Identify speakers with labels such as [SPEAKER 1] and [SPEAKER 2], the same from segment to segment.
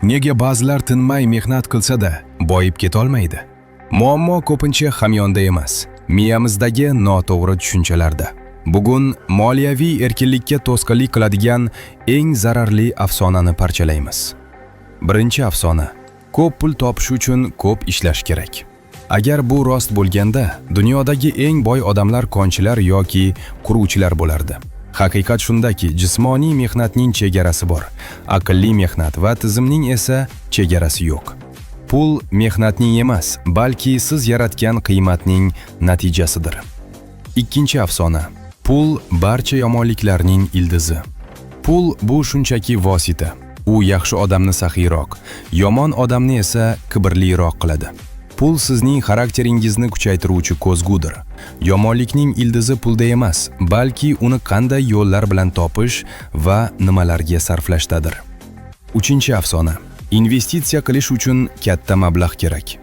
[SPEAKER 1] Nega ba'zilar tinmay mehnat qilsa-da, boyib ketolmaydi? Muammo ko'pincha hamyonda emas, miyamizdagi noto'g'ri tushunchalarda. Bugun moliyaviy erkinlikka to'sqinlik qiladigan eng zararli afsonani parchalaymiz. Birinchi afsona: ko'p pul topish uchun ko'p ishlash kerak. Agar bu rost bo'lganda, dunyodagi eng boy odamlar konchilar yoki quruvchilar bo'lardi. Haqiqat shundaki, jismoniy mehnatning chegarasi bor, aqlli mehnat va tizimning esa chegarasi yo'q. Pul mehnatning emas, balki siz yaratgan qiymatning natijasidir. Ikkinchi afsona: pul barcha yomonliklarning ildizi. Pul bu shunchaki vosita. U yaxshi odamni saxiyroq, yomon odamni esa kibrliroq qiladi. Pul sizning xarakteringizni kuchaytiruvchi ko'zgudir. Yomonlikning ildizi pulda emas, balki uni qanday yo'llar bilan topish va nimalarga sarflashdadir. Uchinchi afsona: investitsiya qilish uchun katta mablag' kerak.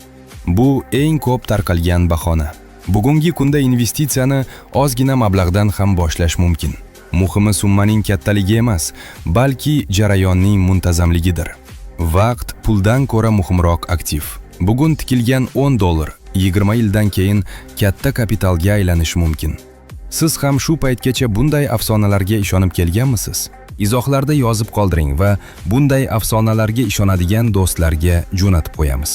[SPEAKER 1] Bu eng ko'p tarqalgan bahona. Bugungi kunda investitsiyani ozgina mablag'dan ham boshlash mumkin. Muhimi summaning kattaligi emas, balki jarayonning muntazamligidir. Vaqt puldan ko'ra muhimroq aktiv. Bugun tikilgan $10 20 yildan keyin katta kapitalga aylanishi mumkin. Siz ham shu paytgacha bunday afsonalarga ishonib kelganmisiz? Izohlarda yozib qoldiring va bunday afsonalarga ishonadigan do'stlarga jo'natib qo'yamiz.